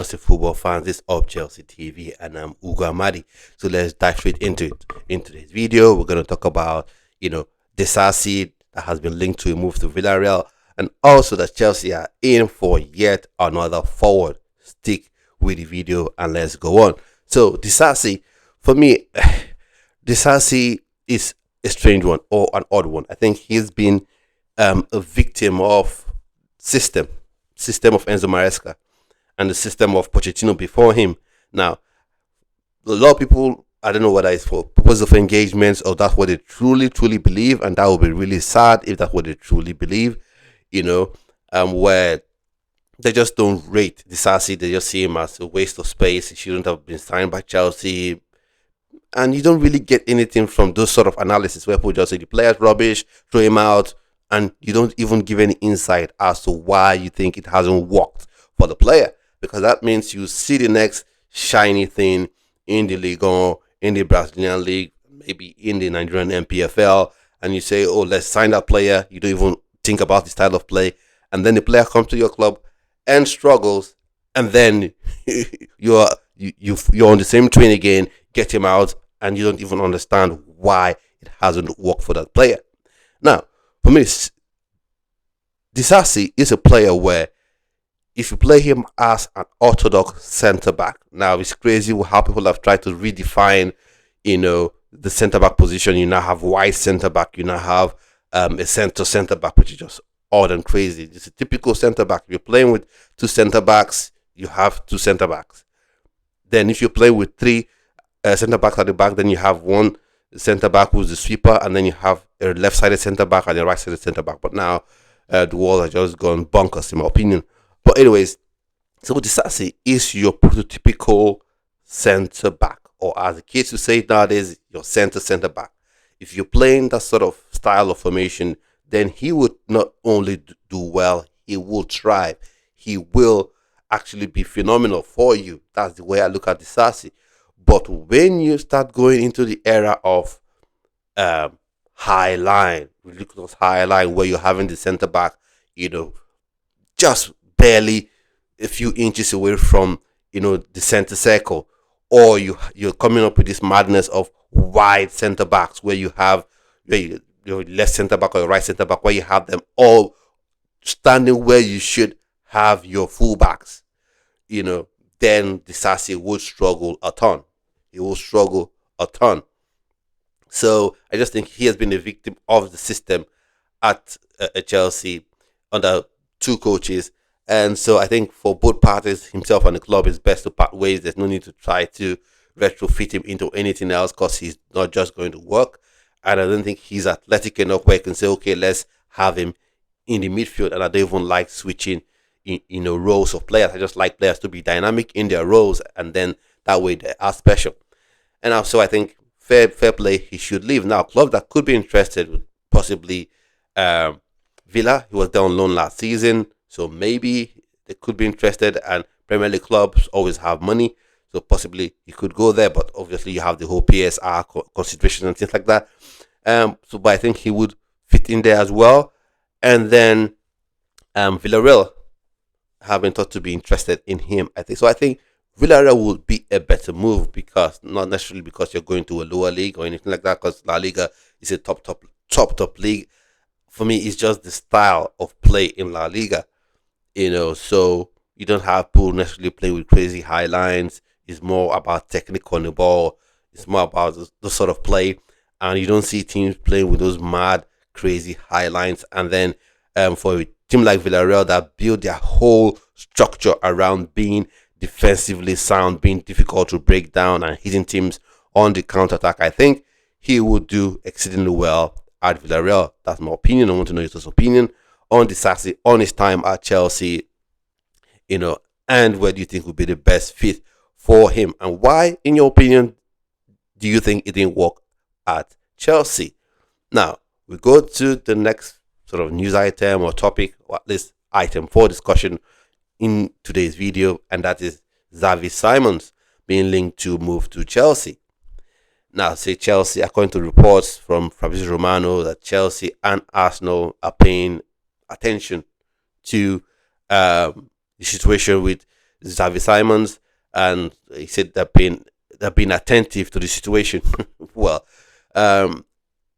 Chelsea football fans, this is Up Chelsea TV, and I'm Ugo Amadi. So let's dive straight into it. Into this video, we're going to talk about, Disasi that has been linked to a move to Villarreal, and also that Chelsea are in for yet another forward. Stick with the video and let's go on. So Disasi, for me, Disasi is a strange one or an odd one. I think he's been a victim of system, system of Enzo Maresca and the system of Pochettino before him. Now, a lot of people, I don't know whether it's for purpose of engagements or that's what they truly believe, and that would be really sad if that's what they truly believe, where they just don't rate Disasi. They just see him as a waste of space. He shouldn't have been signed by Chelsea. And you don't really get anything from those sort of analysis where people just say the player's rubbish, throw him out, and you don't even give any insight as to why you think it hasn't worked for the player. Because that means you see the next shiny thing in the league or in the Brazilian league, maybe in the Nigerian MPFL, and you say, oh, let's sign that player. You don't even think about the style of play. And then the player comes to your club and struggles, and then you're on the same train again, get him out, and you don't even understand why it hasn't worked for that player. Now, for me, Disasi is a player where if you play him as an orthodox centre back, now it's crazy how people have tried to redefine, the centre back position. You now have wide centre back, you now have a centre back, which is just odd and crazy. It's a typical centre back. If you're playing with two centre backs, you have two centre backs. Then if you play with three centre backs at the back, then you have one centre back who's the sweeper, and then you have a left-sided centre back and a right-sided centre back. But now the world has just gone bonkers, in my opinion. But anyways, so Disasi is your prototypical centre back, or as the kids who say it nowadays, your centre back. If you're playing that sort of style of formation, then he would not only do well, he will thrive. He will actually be phenomenal for you. That's the way I look at Disasi. But when you start going into the era of high line, ridiculous high line, where you're having the centre back, just barely a few inches away from the center circle, or you're coming up with this madness of wide center backs where you have your left center back or your right center back, where you have them all standing where you should have your fullbacks, then Disasi would struggle a ton. He will struggle a ton. So I just think he has been a victim of the system at Chelsea under two coaches. And so I think for both parties, himself and the club, it's best to part ways. There's no need to try to retrofit him into anything else because he's not just going to work. And I don't think he's athletic enough where he can say, okay, let's have him in the midfield. And I don't even like switching roles of players. I just like players to be dynamic in their roles, and then that way they are special. And also I think fair play, he should leave. Now, clubs that could be interested would possibly Villa. He was there on loan last season, so maybe they could be interested, and Premier League clubs always have money, so possibly he could go there, but obviously you have the whole PSR consideration and things like that. But I think he would fit in there as well. And then Villarreal have been thought to be interested in him, I think. So I think Villarreal would be a better move, because not necessarily because you're going to a lower league or anything like that, because La Liga is a top league. For me, it's just the style of play in La Liga, so you don't have people necessarily play with crazy high lines. It's more about technique on the ball. It's more about the sort of play, and you don't see teams playing with those mad, crazy high lines. And then for a team like Villarreal that build their whole structure around being defensively sound, being difficult to break down, and hitting teams on the counter-attack, I think he would do exceedingly well at Villarreal. That's my opinion. I want to know your opinion on Disasi, on his time at Chelsea, and where do you think would be the best fit for him, and why, in your opinion, do you think it didn't work at Chelsea? Now, we go to the next sort of news item or topic, or at least item for discussion in today's video, and that is Xavi Simons being linked to move to Chelsea. Now, say Chelsea, according to reports from Fabrizio Romano, that Chelsea and Arsenal are paying attention to the situation with Xavi Simons, and he said they've been attentive to the situation. Well, um,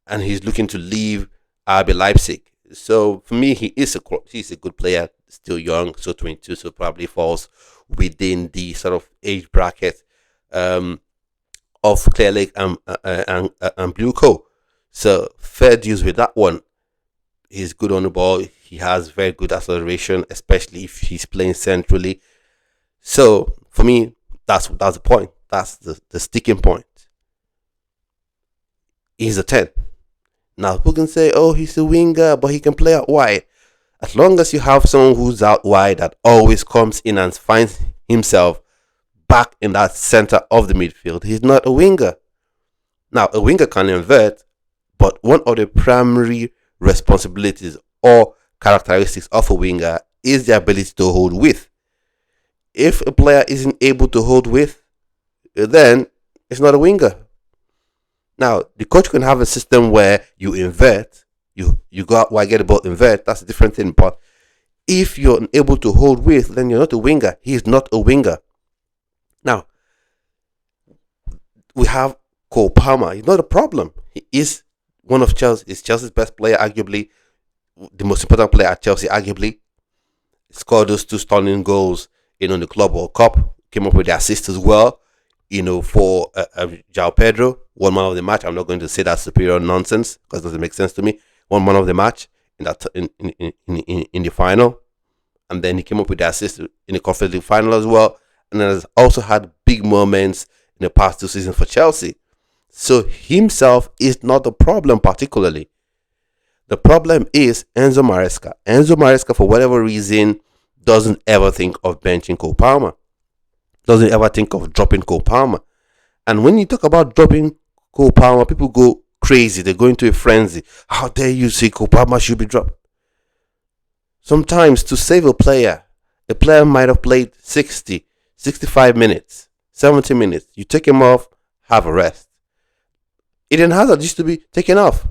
and he's looking to leave RB Leipzig. So for me, he's a good player, still young, so 22, so probably falls within the sort of age bracket um, of Clear Lake and Blue Co. So fair dues with that one. He's good on the ball. He has very good acceleration, especially if he's playing centrally. So for me, that's the point. That's the sticking point. He's a 10. Now people can say, "Oh, he's a winger, but he can play out wide." As long as you have someone who's out wide that always comes in and finds himself back in that center of the midfield, he's not a winger. Now, a winger can invert, but one of the primary responsibilities or characteristics of a winger is the ability to hold width. If a player isn't able to hold width, then it's not a winger. Now, the coach can have a system where you invert, you go out wide, get the ball, invert. That's a different thing. But if you're unable to hold width, then you're not a winger. He is not a winger. Now, we have Cole Palmer. He's not a problem. He is one of Chelsea's best player, arguably the most important player at Chelsea, arguably. Scored those two stunning goals, in the Club World Cup. Came up with the assist as well, for João Pedro, one man of the match. I'm not going to say that's superior nonsense because it doesn't make sense to me. One man of the match in that in the final, and then he came up with the assist in the Conference League final as well, and then has also had big moments in the past 2 seasons for Chelsea. So himself is not the problem particularly. The problem is Enzo Maresca. Enzo Maresca, for whatever reason, doesn't ever think of benching Cole Palmer. Doesn't ever think of dropping Cole Palmer. And when you talk about dropping Cole Palmer, people go crazy. They go into a frenzy. How dare you say Cole Palmer should be dropped? Sometimes to save a player might have played 60, 65 minutes, 70 minutes. You take him off, have a rest. Eden Hazard used to be taken off.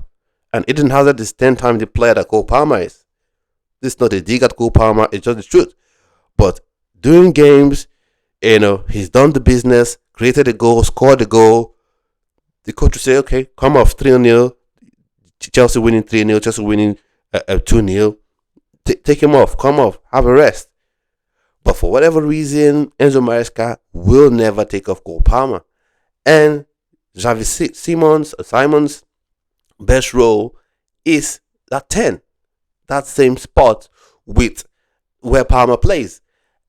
And Eden Hazard is 10 times the player that Cole Palmer is. This is not a dig at Cole Palmer, it's just the truth. But during games, he's done the business, created a goal, scored a goal. The coach will say, okay, come off 3-0. Chelsea winning 3-0, Chelsea winning 2-0. Take him off, come off, have a rest. But for whatever reason, Enzo Maresca will never take off Cole Palmer. And Xavi Simons' best role is that 10, that same spot with where Palmer plays.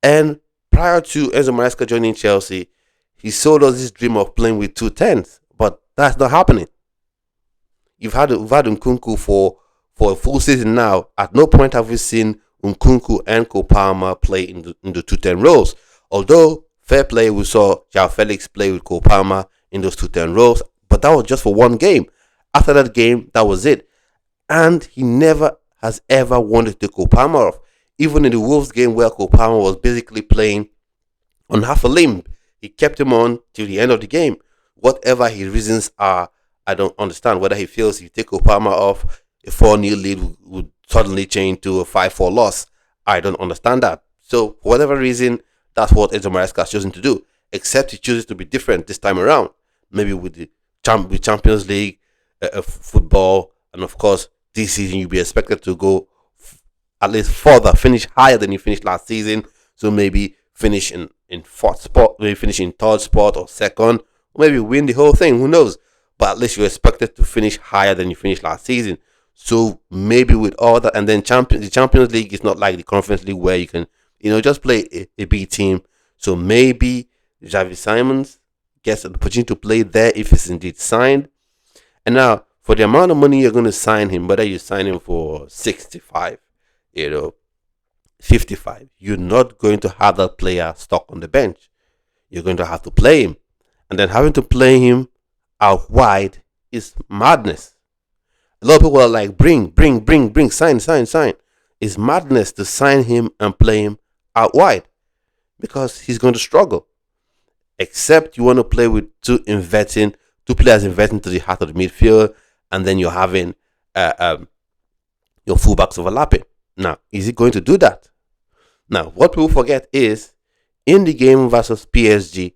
And prior to Enzo Maresca joining Chelsea, he sold us this dream of playing with 2 10s, but that's not happening. We've had Nkunku for a full season now. At no point have we seen Nkunku and Cole Palmer play in the 2-10 roles. Although, fair play, we saw João Felix play with Cole Palmer in those 2-10 roles, but that was just for one game. After that game, that was it. And he never has ever wanted to take Cole Palmer off. Even in the Wolves game where Cole Palmer was basically playing on half a limb, he kept him on till the end of the game. Whatever his reasons are, I don't understand. Whether he feels if you take Cole Palmer off, a 4-0 lead would suddenly change to a 5-4 loss. I don't understand that. So, for whatever reason, that's what Enzo Maresca has chosen to do. Except he chooses to be different this time around. Maybe with the Champions League, football, and of course, this season you'll be expected to go at least further, finish higher than you finished last season. So maybe finish in fourth spot, maybe finish in third spot or second, or maybe win the whole thing. Who knows? But at least you're expected to finish higher than you finished last season. So maybe with all that, and then the Champions League is not like the Conference League where you can, just play a big team. So maybe Xavi Simons gets an opportunity to play there if he's indeed signed. And now, for the amount of money you're going to sign him, whether you sign him for 65, 55, you're not going to have that player stuck on the bench. You're going to have to play him. And then having to play him out wide is madness. A lot of people are like, bring, sign. It's madness to sign him and play him out wide because he's going to struggle. Except you want to play with two players inverting to the heart of the midfield, and then you're having your fullbacks overlapping. Now, is he going to do that? Now, what people forget is In the game versus PSG,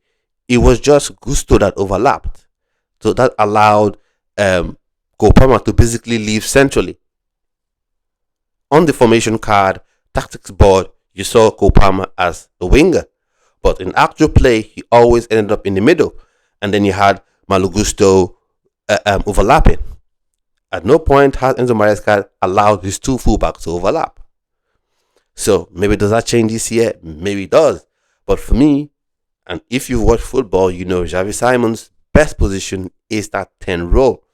it was just Gusto that overlapped. So that allowed Cole to basically leave centrally. On the formation card, tactics board, you saw Cole as the winger. But in actual play, he always ended up in the middle. And then you had Malo Gusto overlapping. At no point has Enzo Maresca allowed his two fullbacks to overlap. So maybe does that change this year? Maybe it does. But for me, and if you watch football, you know Xavi Simons' best position is that 10 role.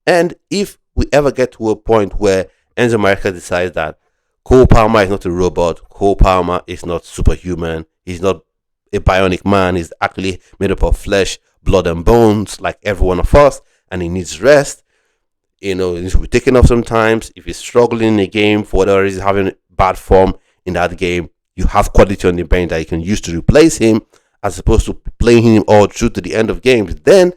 And if we ever get to a point where Enzo Maresca decides that Cole Palmer is not a robot, Cole Palmer is not superhuman, he's not a bionic man, he's actually made up of flesh, blood, and bones like every one of us, and he needs rest. You know, he needs to be taken off sometimes. If he's struggling in a game for whatever reason, having bad form in that game, you have quality on the bench that you can use to replace him, as opposed to playing him all through to the end of games. Then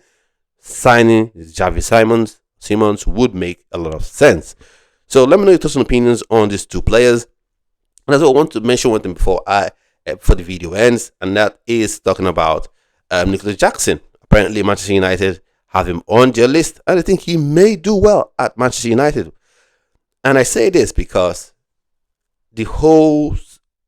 signing Xavi Simons would make a lot of sense. So let me know your thoughts and opinions on these two players. And as well, I want to mention one thing before the video ends, and that is talking about Nicolas Jackson. Apparently, Manchester United have him on their list, and I think he may do well at Manchester United. And I say this because the whole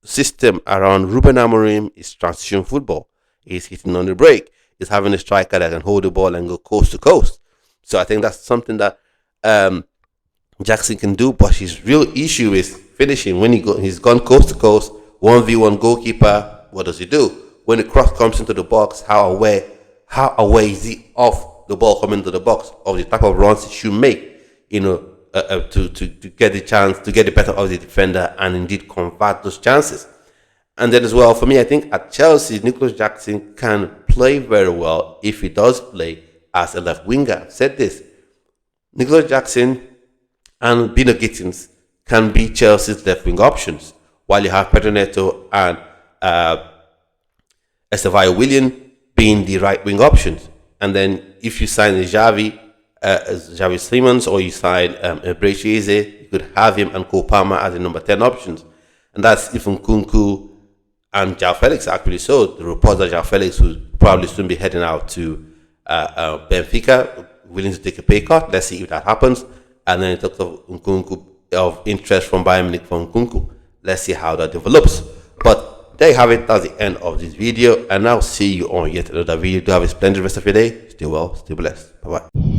system around Ruben Amorim is transition football. He's hitting on the break. He's having a striker that can hold the ball and go coast to coast. So I think that's something that Jackson can do, but his real issue is finishing. When he's gone coast to coast, 1v1 goalkeeper, what does he do? When the cross comes into the box, how aware is he of the ball coming into the box, of the type of runs he should make, you know, to get the chance, to get the better of the defender and indeed convert those chances. And then as well, for me, I think at Chelsea, Nicolas Jackson can play very well if he does play as a left winger. I've said this. Nicolas Jackson and Bino Gittins can be Chelsea's left wing options, while you have Pedro Neto and Estevao Willian being the right wing options. And then if you sign Xavi Simons, or you sign Brechese, you could have him and Cole Palmer as the number 10 options. And that's if Nkunku and João Felix actually. So the reports that João Felix will probably soon be heading out to Benfica, willing to take a pay cut. Let's see if that happens. And then in terms of Nkunku, of interest from Bayern Munich for Nkunku, let's see how that develops. But there you have it. That's the end of this video, and I'll see you on yet another video. Do have a splendid rest of your day. Stay well, stay blessed. Bye bye.